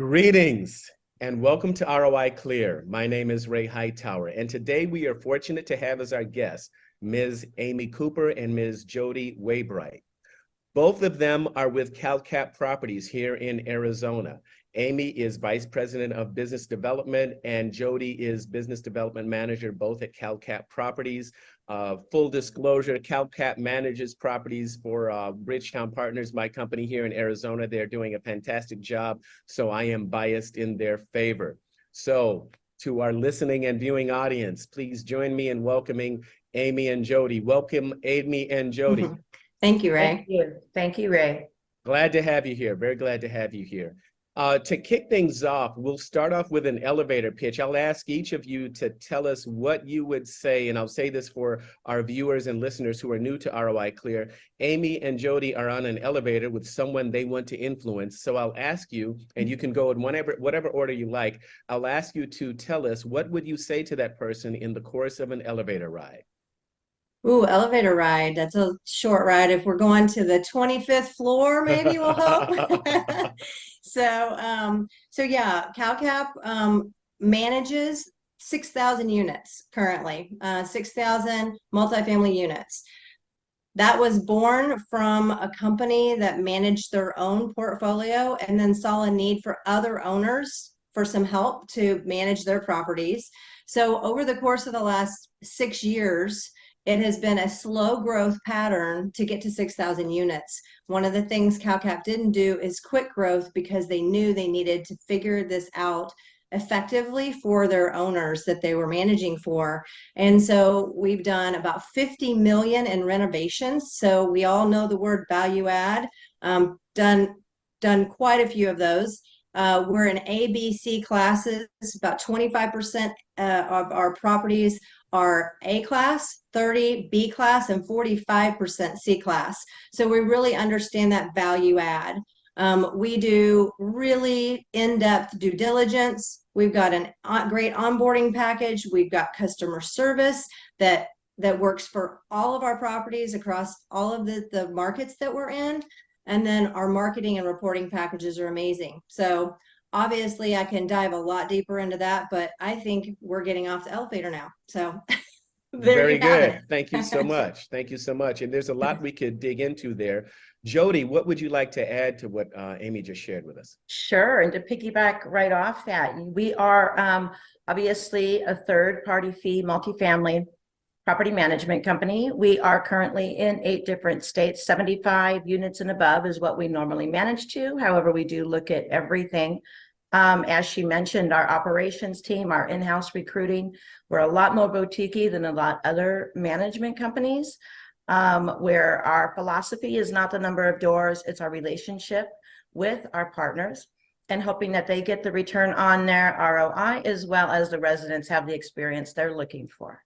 Greetings and welcome to ROI Clear. My name is Ray Hightower, and today we are fortunate to have as our guests Ms. Amy Cooper and Ms. Jodi Weybright. Both of them are with CalCap Properties here in Arizona. Amy is Vice President of Business Development and Jodi is Business Development Manager both at CalCap Properties. Full disclosure, CalCap manages properties for Bridgetown Partners, my company here in Arizona. They're doing a fantastic job, so I am biased in their favor. So to our listening and viewing audience, please join me in welcoming Amy and Jodi. Welcome, Amy and Jodi. Thank you, Ray. Thank you. Thank you, Ray. Glad to have you here. Very glad to have you here. To kick things off, we'll start off with an elevator pitch. I'll ask each of you to tell us what you would say, and I'll say this for our viewers and listeners who are new to ROI Clear. Amy and Jodi are on an elevator with someone they want to influence. So I'll ask you, and you can go in whatever order you like, I'll ask you to tell us what would you say to that person in the course of an elevator ride? Ooh, elevator ride. That's a short ride. If we're going to the 25th floor, maybe we'll hope. So yeah, CalCap manages 6,000 units currently, 6,000 multifamily units. That was born from a company that managed their own portfolio and then saw a need for other owners for some help to manage their properties. So over the course of the last 6 years, it has been a slow growth pattern to get to 6,000 units. One of the things CalCap didn't do is quick growth because they knew they needed to figure this out effectively for their owners that they were managing for. And so we've done about 50 million in renovations. So we all know the word value add, done quite a few of those. We're in A, B, C classes. About 25% of our properties are A class, 30 B class, and 45% C class. So we really understand that value add. We do really in-depth due diligence. We've got a great onboarding package. We've got customer service that works for all of our properties across all of the markets that we're in. And then our marketing and reporting packages are amazing. So obviously I can dive a lot deeper into that, but I think we're getting off the elevator now. So very good. Thank you so much. Thank you so much. And there's a lot we could dig into there. Jodi, what would you like to add to what Amy just shared with us? Sure. And to piggyback right off that, we are obviously a third-party fee multifamily property management company. We are currently in 8 different states. 75 units and above is what we normally manage to. However, we do look at everything. As she mentioned, our operations team, our in-house recruiting, we're a lot more boutique-y than a lot other management companies, where our philosophy is not the number of doors, it's our relationship with our partners and hoping that they get the return on their ROI as well as the residents have the experience they're looking for.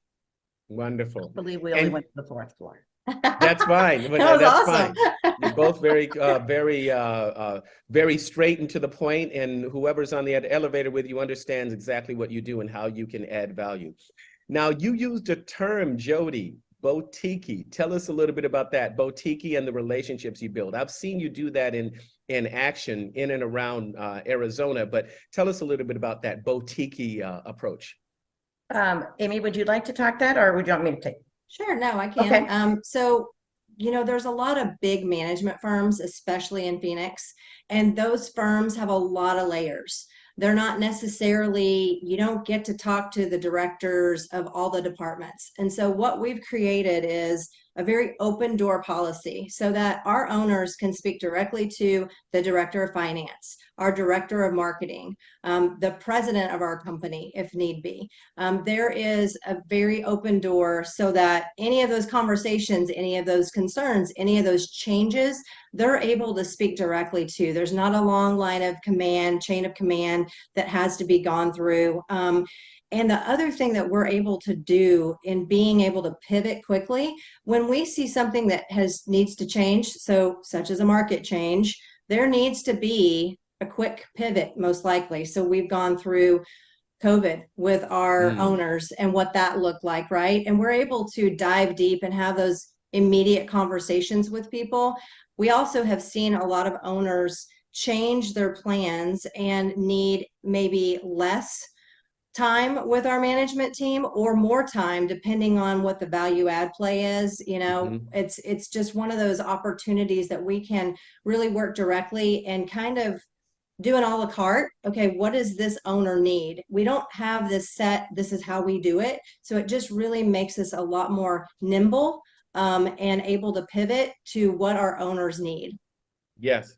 Wonderful. I believe we only went to the 4th floor. That's fine. But that was that's awesome. Fine. You're both very straight and to the point, and whoever's on the elevator with you understands exactly what you do and how you can add value. Now, you used a term, Jodi, boutique. Tell us a little bit about that, boutique and the relationships you build. I've seen you do that in action in and around Arizona, but tell us a little bit about that boutique approach. Amy, would you like to talk that, or would you want me to take? Sure, no, I can. Okay. So, there's a lot of big management firms, especially in Phoenix, and those firms have a lot of layers. They're not necessarily, you don't get to talk to the directors of all the departments. And so what we've created is a very open door policy so that our owners can speak directly to the director of finance, our director of marketing, the president of our company, if need be. There is a very open door so that any of those conversations, any of those concerns, any of those changes, they're able to speak directly to. There's not a long line of command, chain of command that has to be gone through. And the other thing that we're able to do in being able to pivot quickly, when we see something that needs to change, such as a market change, there needs to be a quick pivot, most likely. So we've gone through COVID with our owners and what that looked like, right? And we're able to dive deep and have those immediate conversations with people. We also have seen a lot of owners change their plans and need maybe less time with our management team or more time, depending on what the value add play is. It's just one of those opportunities that we can really work directly and kind of do an a la carte. Okay, what does this owner need? We don't have this set, this is how we do it. So it just really makes us a lot more nimble and able to pivot to what our owners need. Yes.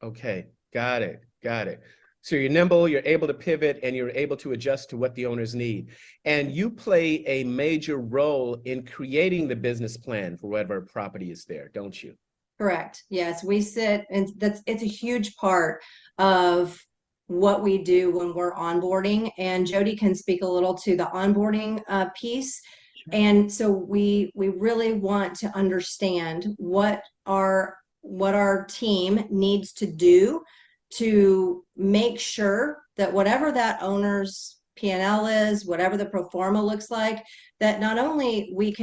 Okay. Got it. Got it. So you're nimble, you're able to pivot, and you're able to adjust to what the owners need. And you play a major role in creating the business plan for whatever property is there, don't you? Correct. Yes, we sit, and it's a huge part of what we do when we're onboarding. And Jodi can speak a little to the onboarding piece. Sure. And so we really want to understand what our team needs to do to make sure that whatever that owner's P&L is, whatever the pro forma looks like, that not only we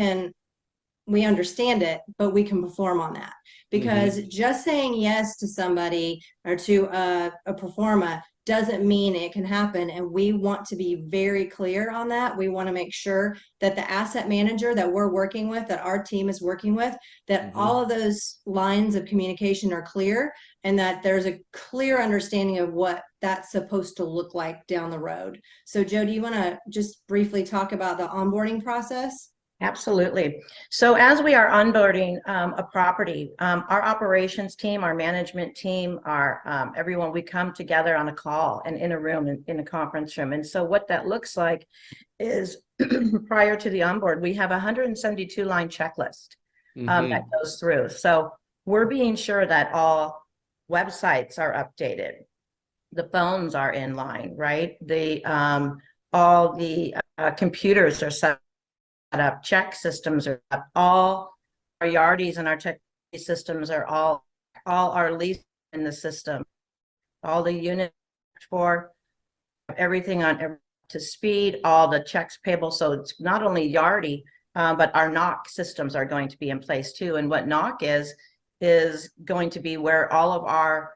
understand it, but we can perform on that. Because just saying yes to somebody or to a pro forma doesn't mean it can happen. And we want to be very clear on that. We want to make sure that the asset manager that we're working with, that our team is working with, that all of those lines of communication are clear and that there's a clear understanding of what that's supposed to look like down the road. So Jodi, you want to just briefly talk about the onboarding process? Absolutely. So as we are onboarding a property, our operations team, our management team, our everyone, we come together on a call and in a room, in a conference room. And so what that looks like is prior to the onboard, we have a 172 line checklist that goes through. So we're being sure that all websites are updated, the phones are in line, right? All the computers are set up, check systems are up, all our yardies and our tech systems are all our lease in the system, all the units for everything to speed, all the checks payable. So it's not only yardy, but our knock systems are going to be in place too. And what knock is going to be where all of our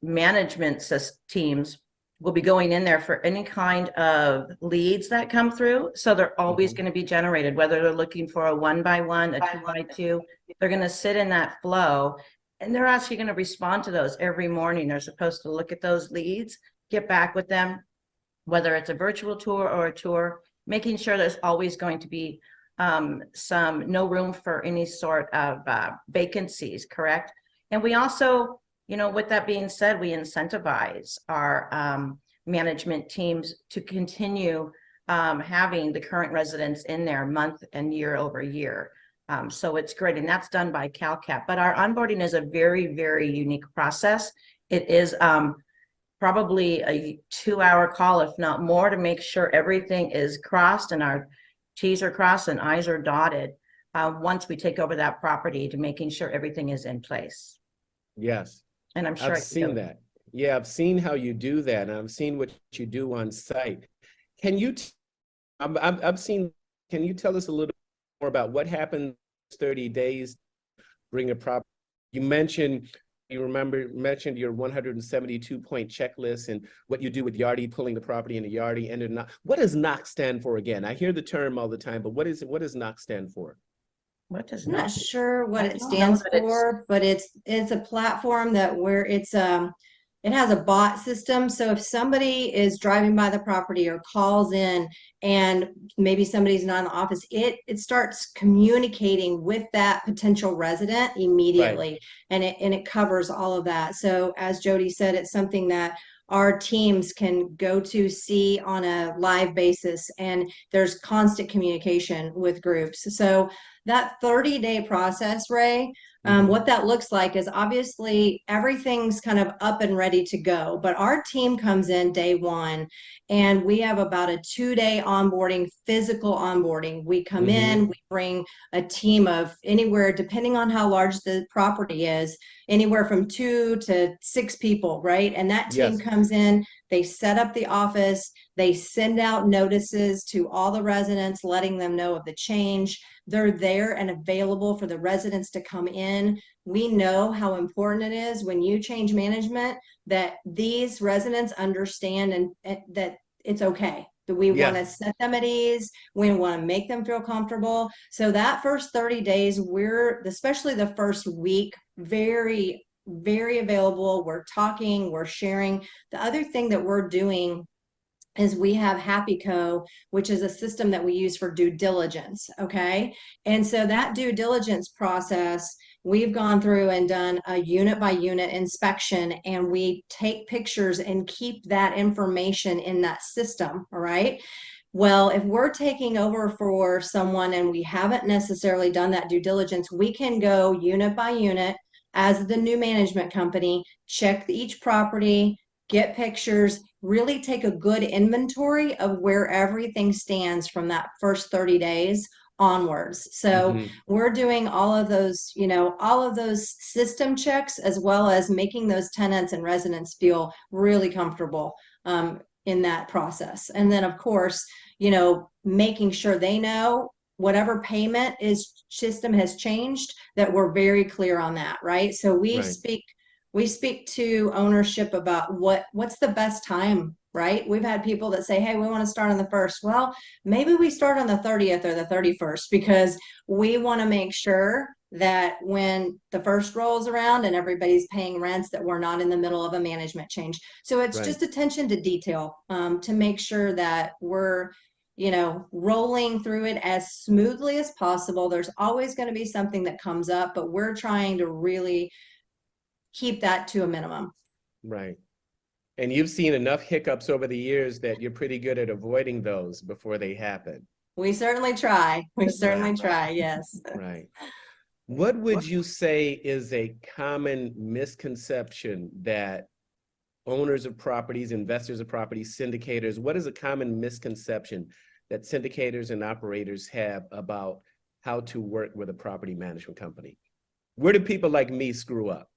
management teams will be going in there for any kind of leads that come through. So they're always going to be generated, whether they're looking for a 1x1, a 2x2, they're going to sit in that flow and they're actually going to respond to those every morning. They're supposed to look at those leads, get back with them, whether it's a virtual tour or a tour, making sure there's always going to be no room for any sort of vacancies, correct? And we also, with that being said, we incentivize our management teams to continue having the current residents in there month and year over year. So it's great, and that's done by CalCap. But our onboarding is a very, very unique process. It is probably a 2-hour call, if not more, to make sure everything is crossed and our T's are crossed and I's are dotted once we take over that property, to making sure everything is in place. Yes. And I'm sure I've seen that. Yeah, I've seen how you do that, and I've seen what you do on site. Can you? I've seen. Can you tell us a little more about what happened 30 days? Bring a property. You mentioned your 172-point checklist and what you do with Yardie, pulling the property in the Yardie, and not. What does NOC stand for again? I hear the term all the time, but what is it? What does NOC stand for? I'm not sure what it stands for, but it's a platform that it has a bot system. So if somebody is driving by the property or calls in and maybe somebody's not in the office, it starts communicating with that potential resident immediately. Right. And it covers all of that. So as Jodi said, it's something that our teams can go to see on a live basis, and there's constant communication with groups. So that 30-day process, Ray, what that looks like is obviously everything's kind of up and ready to go, but our team comes in day one and we have about a 2-day onboarding, physical onboarding. We come in, we bring a team of anywhere, depending on how large the property is, anywhere from 2 to 6 people, right? And that team comes comes in, they set up the office, they send out notices to all the residents, letting them know of the change. They're there and available for the residents to come in. We know how important it is when you change management that these residents understand and that it's okay. That we want to set them at ease. We want to make them feel comfortable. So that first 30 days, we're, especially the first week, very, very available. We're talking, we're sharing. The other thing that we're doing is we have Happy Co, which is a system that we use for due diligence, okay? And so that due diligence process, we've gone through and done a unit by unit inspection, and we take pictures and keep that information in that system, all right? Well, if we're taking over for someone and we haven't necessarily done that due diligence, we can go unit by unit as the new management company, check each property, get pictures, really take a good inventory of where everything stands from that first 30 days onwards. So we're doing all of those, all of those system checks, as well as making those tenants and residents feel really comfortable in that process. And then, of course, making sure they know whatever payment system has changed, that we're very clear on that, right? So we speak to ownership about what's the best time, right? We've had people that say, hey, we want to start on the 1st. Well, maybe we start on the 30th or the 31st, because we want to make sure that when the 1st rolls around and everybody's paying rents, that we're not in the middle of a management change. So it's just attention to detail to make sure that we're rolling through it as smoothly as possible. There's always going to be something that comes up, but we're trying to really keep that to a minimum. Right. And you've seen enough hiccups over the years that you're pretty good at avoiding those before they happen. We certainly try. We certainly try. Yes. Right. What would you say is a common misconception that owners of properties, investors of properties, syndicators, what is a common misconception that syndicators and operators have about how to work with a property management company? Where do people like me screw up?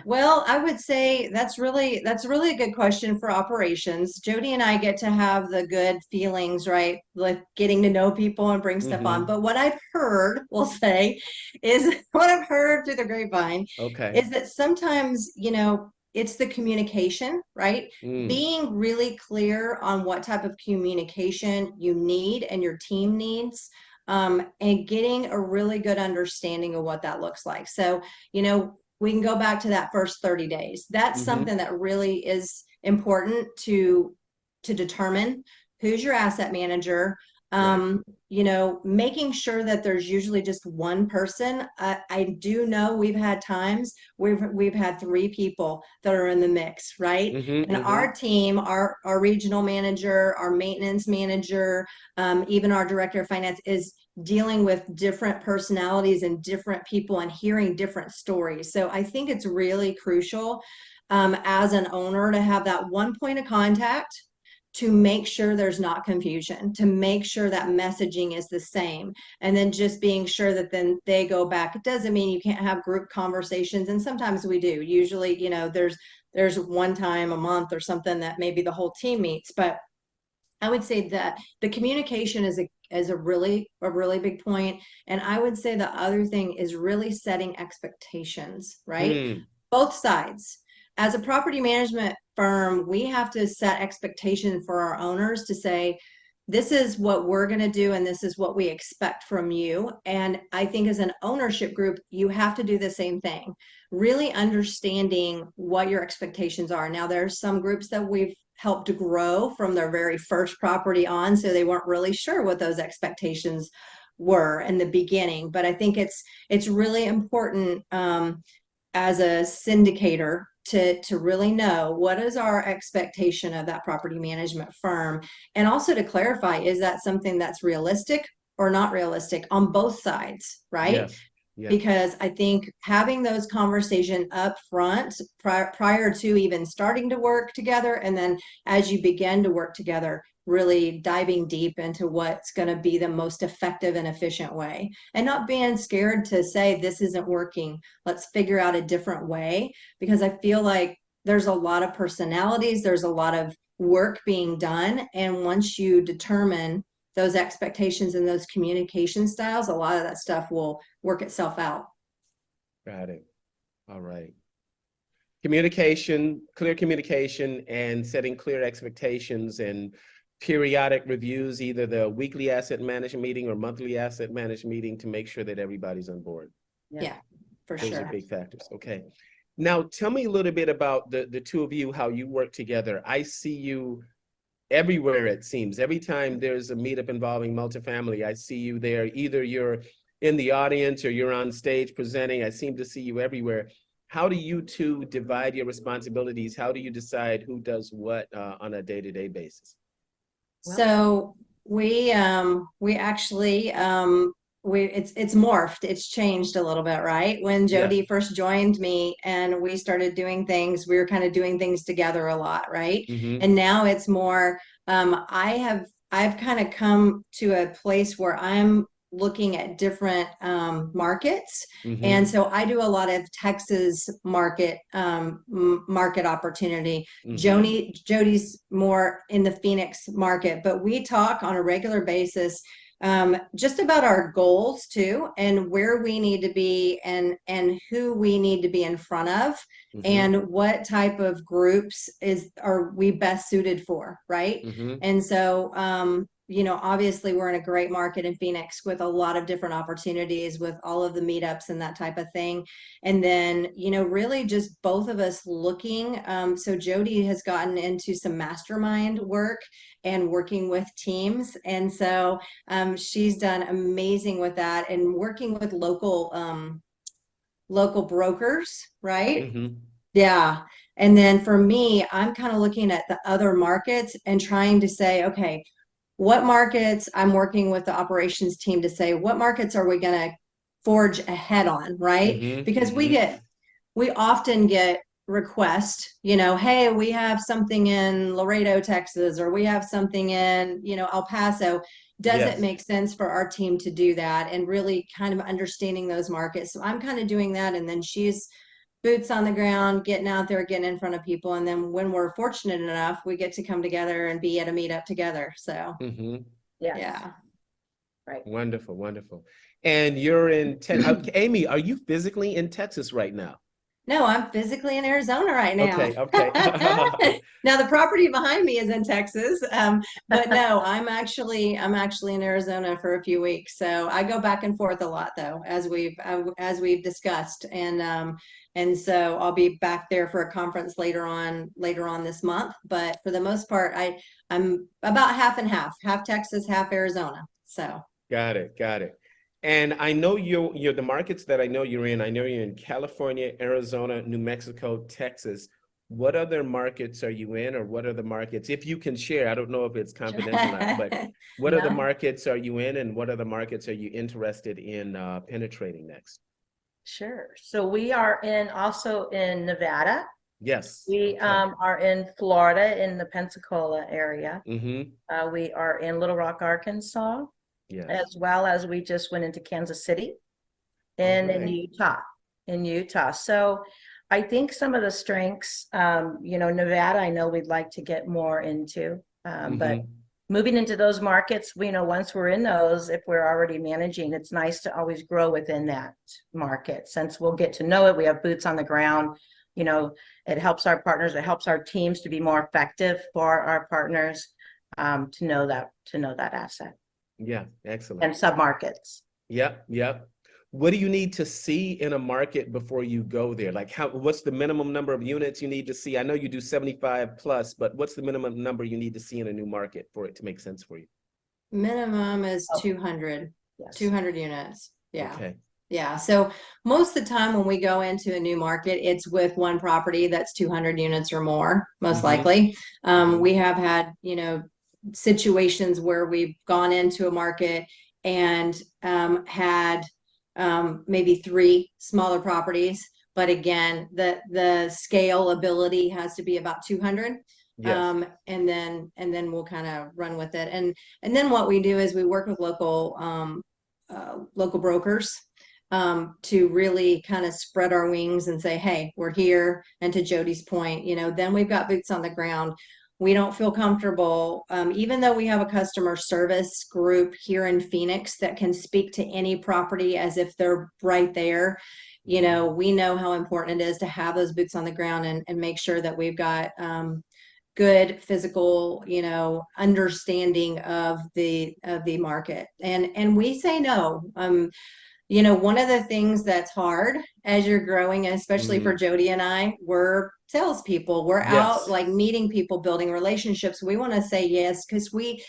Well, I would say that's really a good question for operations. Jodi and I get to have the good feelings, right? Like getting to know people and bring stuff on. But what I've heard, we'll say, is what I've heard through the grapevine is that sometimes, it's the communication, right? Being really clear on what type of communication you need and your team needs. And getting a really good understanding of what that looks like. So, we can go back to that first 30 days. That's something that really is important to determine who's your asset manager. Making sure that there's usually just one person. I do know we've had times we've had 3 people that are in the mix, right? And our team, our regional manager, our maintenance manager, even our director of finance is dealing with different personalities and different people and hearing different stories. So I think it's really crucial as an owner to have that one point of contact, to make sure there's not confusion, to make sure that messaging is the same, and then just being sure that then they go back. It doesn't mean you can't have group conversations, and sometimes we do. Usually, there's one time a month or something that maybe the whole team meets, but I would say that the communication is a really big point. And I would say the other thing is really setting expectations, right? Both sides. As a property management firm, we have to set expectations for our owners to say, this is what we're going to do and this is what we expect from you. And I think as an ownership group, you have to do the same thing, really understanding what your expectations are. Now, there's some groups that we've helped to grow from their very first property on, so they weren't really sure what those expectations were in the beginning. But I think it's really important as a syndicator to really know what is our expectation of that property management firm, and also to clarify, is that something that's realistic or not realistic on both sides, right? Yes. Because I think having those conversations up front prior to even starting to work together, and then as you begin to work together, really diving deep into what's going to be the most effective and efficient way, and not being scared to say, this isn't working, let's figure out a different way. Because I feel like there's a lot of personalities, there's a lot of work being done. And once you determine those expectations and those communication styles, a lot of that stuff will work itself out. Got it. All right. Communication, clear communication, and setting clear expectations and periodic reviews, either the weekly asset management meeting or monthly asset management meeting, to make sure that everybody's on board. Yeah, for Those sure. are big factors. Okay. Now, tell me a little bit about the two of you, how you work together. I see you everywhere, it seems. Every time there's a meetup involving multifamily, I see you there. Either you're in the audience or you're on stage presenting. I seem to see you everywhere. How do you two divide your responsibilities? How do you decide who does what on a day-to-day basis? So we actually it's morphed, it's changed a little bit, right? When Jodi first joined me and we started doing things, we were kind of doing things together a lot, right? And now it's more I've kind of come to a place where I'm looking at different markets. And so I do a lot of Texas market market opportunity. Jodi's more in the Phoenix market, but we talk on a regular basis just about our goals too, and where we need to be, and who we need to be in front of, and what type of groups are we best suited for, right? And so you know, obviously we're in a great market in Phoenix with a lot of different opportunities with all of the meetups and that type of thing. And then, you know, really just both of us looking. So Jodi has gotten into some mastermind work and working with teams. And so she's done amazing with that, and working with local brokers, right? Yeah. And then for me, I'm kind of looking at the other markets and trying to say, okay, what markets, I'm working with the operations team to say, what markets are we going to forge ahead on, right? Because we often get requests, you know, hey, we have something in Laredo, Texas, or we have something in, you know, El Paso. Does it make sense for our team to do that? And really kind of understanding those markets. So I'm kind of doing that. And then she's boots on the ground, getting out there, getting in front of people. And then when we're fortunate enough, we get to come together and be at a meetup together. So yeah. Right. Wonderful, wonderful. And you're in Amy, are you physically in Texas right now? No, I'm physically in Arizona right now. Okay. Now the property behind me is in Texas, but no, I'm actually in Arizona for a few weeks. So I go back and forth a lot, though, as we've discussed, and so I'll be back there for a conference later on this month. But for the most part, I'm about half and half Texas, half Arizona. So Got it. And I know you're the markets that I know you're in. I know you're in California, Arizona, New Mexico, Texas. What other markets are you in, or what are the markets, if you can share? I don't know if it's confidential or not, but what other markets are you in, and what other markets are you interested in penetrating next? Sure. So we are also in Nevada. Yes. We are in Florida, in the Pensacola area. We are in Little Rock, Arkansas. Yes. As well as we just went into Kansas City and in Utah. So I think some of the strengths, you know, Nevada, I know we'd like to get more into, but moving into those markets, you know, once we're in those, if we're already managing, it's nice to always grow within that market, since we'll get to know it. We have boots on the ground. You know, it helps our partners, it helps our teams to be more effective for our partners, to know that asset. Yeah, excellent. And submarkets. Yep. What do you need to see in a market before you go there? Like, what's the minimum number of units you need to see? I know you do 75 plus, but what's the minimum number you need to see in a new market for it to make sense for you? Minimum is 200. Yes. 200 units. Yeah. Okay. Yeah. So most of the time when we go into a new market, it's with one property that's 200 units or more, most likely. We have had, you know, situations where we've gone into a market and had maybe 3 smaller properties, but again, the scale ability has to be about 200. Yes. And then we'll kind of run with it, and then what we do is we work with local brokers to really kind of spread our wings and say, hey, we're here. And to Jodi's point, then we've got boots on the ground. We don't feel comfortable, even though we have a customer service group here in Phoenix that can speak to any property as if they're right there. We know how important it is to have those boots on the ground and make sure that we've got good physical, understanding of the market. And we say no. One of the things that's hard as you're growing, and especially for Jodi and I, we're salespeople. We're out like meeting people, building relationships. We want to say yes because we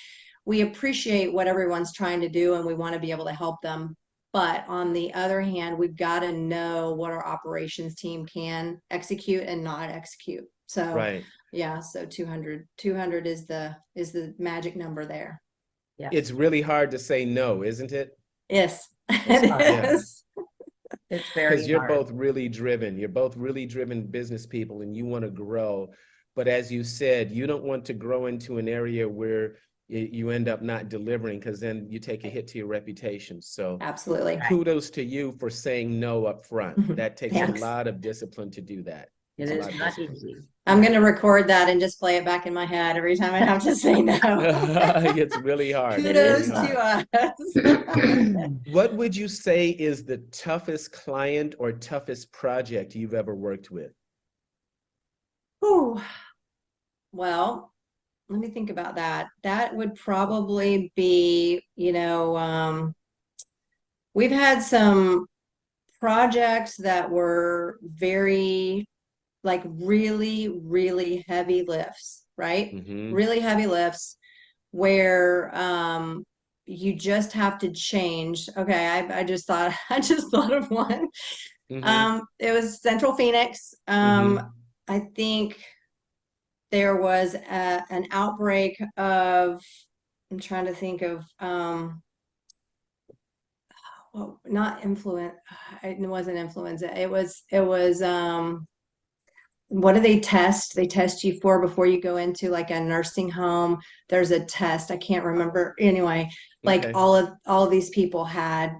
appreciate what everyone's trying to do and we want to be able to help them. But on the other hand, we've got to know what our operations team can execute and not execute. So yeah, so 200 is the magic number there. Yeah. It's really hard to say no, isn't it? Yes. It's it's very Because you're hard. both really driven. You're both really driven business people and you want to grow. But as you said, you don't want to grow into an area where you end up not delivering because then you take a hit to your reputation. So Absolutely. kudos to you for saying no up front. That takes a Thanks. lot of discipline to do that. It It's a is lot of not discipline. easy. I'm going to record that and just play it back in my head every time I have to say no. It's really hard. It's Kudos really hard. to us. What would you say is the toughest client or toughest project you've ever worked with? Ooh. Well, let me think about that. That would probably be, we've had some projects that were very, like really, really heavy lifts, right? Mhm. Really heavy lifts where you just have to change. Okay, I just thought of one. Mhm. It was Central Phoenix. Mhm. I think there was an outbreak of, I'm trying to think of, well, not influenza. It wasn't influenza. It was, what do they test? They test you for before you go into like a nursing home. There's a test. I can't remember. Anyway, like Okay. all of these people had,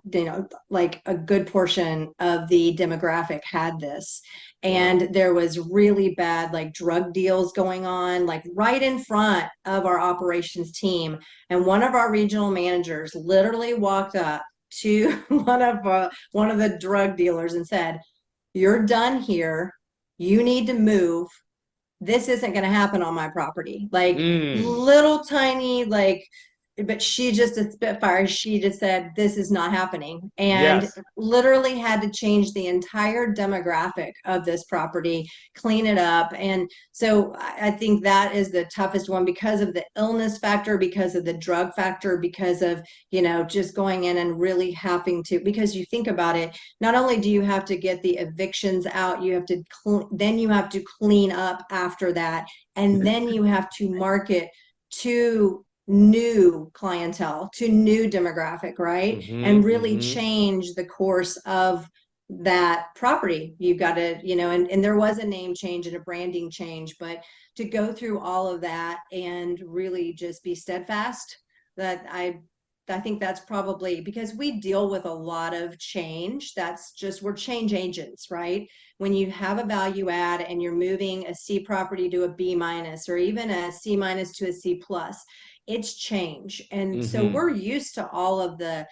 like a good portion of the demographic had this. And Wow. there was really bad like drug deals going on, like right in front of our operations team. And one of our regional managers literally walked up to one of the drug dealers and said, "You're done here. You need to move. This isn't going to happen on my property." Like Mm. little tiny, like, but she just a spitfire. She just said, "This is not happening," and Yes. literally had to change the entire demographic of this property, clean it up. And so I think that is the toughest one because of the illness factor, because of the drug factor, because of, just going in and really having to, because you think about it, not only do you have to get the evictions out, you have to then you have to clean up after that, and then you have to market to new clientele, to new demographic, right? And Mhm. really Mhm. change the course of that property. You've got to, and there was a name change and a branding change, but to go through all of that and really just be steadfast, that I think that's probably because we deal with a lot of change. That's just, we're change agents, right? When you have a value add and you're moving a C property to a B minus or even a C minus to a C plus, it's change. And so Mhm. we're used to all of the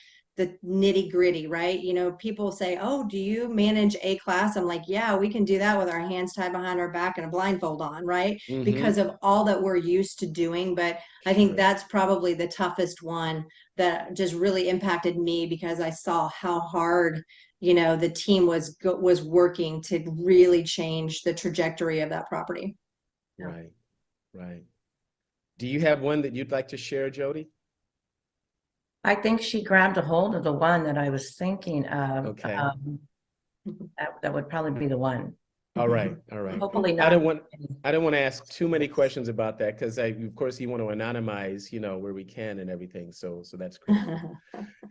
nitty gritty, right? People say, "Oh, do you manage A class?" I'm like, "Yeah, we can do that with our hands tied behind our back and a blindfold on," right? Because Mhm. of all that we're used to doing. But I think Sure. that's probably the toughest one that just really impacted me because I saw how hard, the team was working to really change the trajectory of that property. Right. Right. Do you have one that you'd like to share, Jodi? I think she grabbed a hold of the one that I was thinking of. Okay. That would probably be the one. All right. All right. Hopefully I not. don't want to ask too many questions about that because of course you want to anonymize, where we can and everything. So that's great.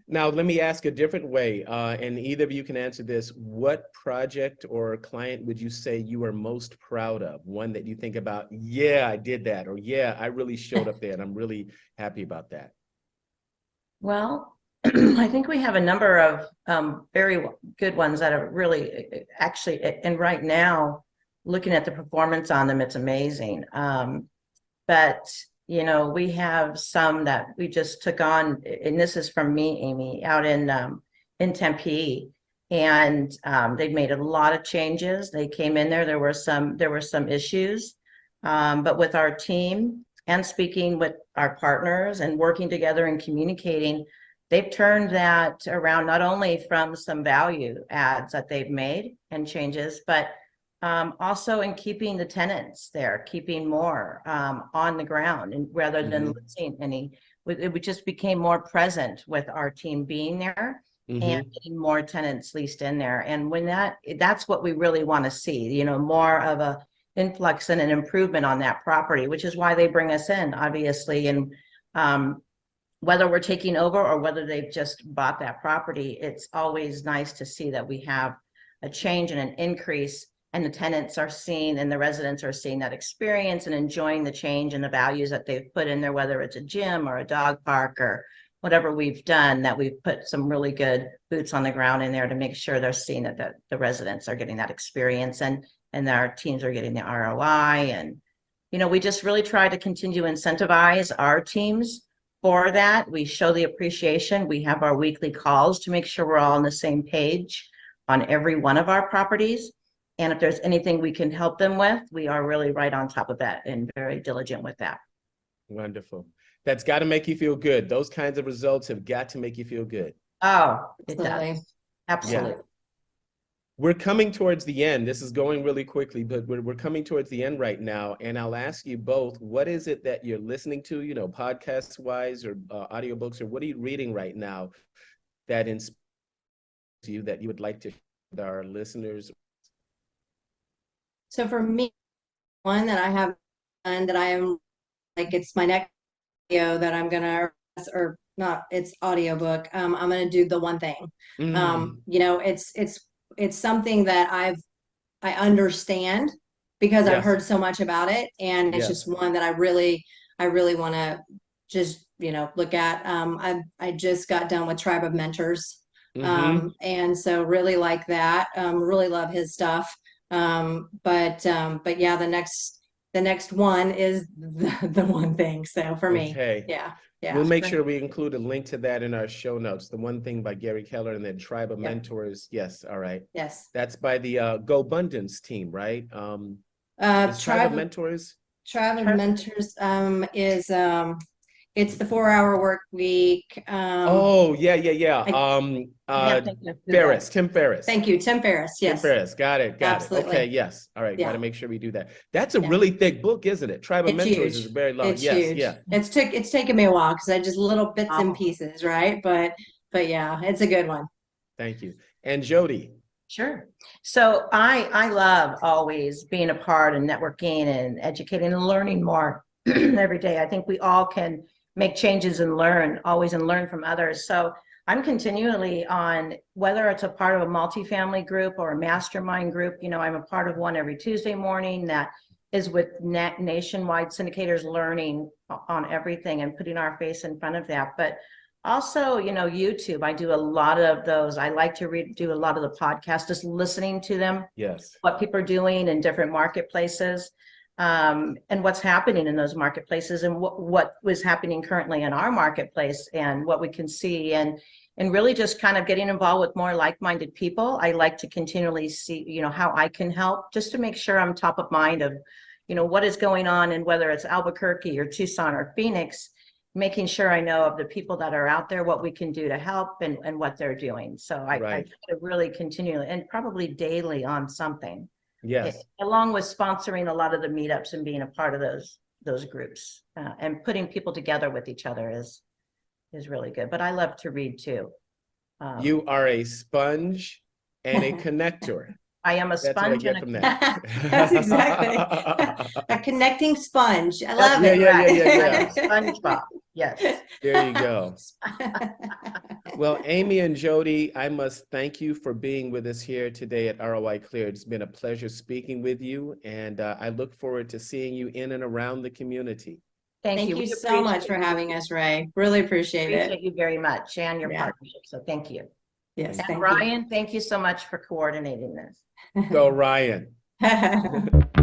Now, let me ask a different way, and either of you can answer this. What project or client would you say you are most proud of? One that you think about, yeah, I did that, or yeah, I really showed up there and I'm really happy about that. Well, I think we have a number of very good ones that are really actually, and right now, looking at the performance on them, it's amazing. But you know, we have some that we just took on, and this is from me, Amy, out in Tempe, and they've made a lot of changes. They came in there. There were some issues, but with our team and speaking with our partners and working together and communicating, they've turned that around, not only from some value adds that they've made and changes, but also in keeping the tenants there, keeping more on the ground, and rather than losing any, it just became more present with our team being there and getting more tenants leased in there. And when that's what we really want to see, you know, more of a influx and an improvement on that property, which is why they bring us in, obviously. And whether we're taking over or whether they've just bought that property, it's always nice to see that we have a change and an increase, and the tenants are seeing and the residents are seeing that experience and enjoying the change and the values that they've put in there, whether it's a gym or a dog park or whatever we've done, that we've put some really good boots on the ground in there to make sure they're seeing that the residents are getting that experience, and our teams are getting the ROI. And, you know, we just really try to continue to incentivize our teams for that. We show the appreciation. We have our weekly calls to make sure we're all on the same page on every one of our properties. And if there's anything we can help them with, we are really right on top of that and very diligent with that. Wonderful. That's got to make you feel good. Those kinds of results have got to make you feel good. Oh, it Absolutely. does. Absolutely. Yeah. We're coming towards the end. This is going really quickly, but we're coming towards the end right now. And I'll ask you both, what is it that you're listening to, you know, podcast wise or audiobooks, or what are you reading right now that inspires you, that you would like to share with our listeners? So for me, one that I have done that I am like, it's my next video that I'm gonna, or not, it's audiobook. I'm gonna do The One Thing. You know, it's something that I understand because I've Yes. heard so much about it, and it's Yes. just one that I really want to just, you know, look at. I just got done with Tribe of Mentors, and so really like that. Really love his stuff. But yeah, the next one is the One Thing. So for me, Okay. yeah. We'll make sure we include a link to that in our show notes. The One Thing by Gary Keller, and then Tribe of Mentors. Yes. All right. Yes. That's by the Go Abundance team, right? Is Tribe of Mentors? Tribe of Mentors is it's the 4-hour work week. Oh, yeah. Ferriss, Tim Ferriss. Thank you, Tim Ferriss. Yes. Tim Ferriss. Got it. Absolutely. Okay, yes. All right, got to make sure we do that. That's a Yeah. really thick book, isn't it? Tribe of It's Mentors huge. is very long. It's Yes, huge. yeah. It's taken me a while because I just little bits and pieces, right? But yeah, it's a good one. Thank you. And Jodi. Sure. So I love always being a part and networking and educating and learning more every day. I think we all can make changes and learn always, and learn from others. So I'm continually on, whether it's a part of a multifamily group or a mastermind group. You know, I'm a part of one every Tuesday morning that is with nationwide syndicators, learning on everything and putting our face in front of that. But also, you know, YouTube, I do a lot of those. I like to do a lot of the podcasts, just listening to them. Yes. What people are doing in different marketplaces, and what's happening in those marketplaces, and what was happening currently in our marketplace, and what we can see, and really just kind of getting involved with more like-minded people. I like to continually see, you know, how I can help, just to make sure I'm top of mind of, you know, what is going on, and whether it's Albuquerque or Tucson or Phoenix, making sure I know of the people that are out there, what we can do to help, and what they're doing. So I try to really continually and probably daily on something. Yes. Along with sponsoring a lot of the meetups and being a part of those groups, and putting people together with each other is really good. But I love to read too. You are a sponge and a connector. I am a sponge. That's what I get from that. That's exactly a connecting sponge. I love it. Yeah. SpongeBob. Yes. There you go. Well, Amy and Jodi, I must thank you for being with us here today at ROI Clear. It's been a pleasure speaking with you, and I look forward to seeing you in and around the community. Thank Thank you. you We so much appreciate for you. having us, Ray. Really appreciate it. Appreciate you very much and your Yeah. partnership. So thank you. Yes, And thank Ryan, thank you so much for coordinating this. Go Ryan. you.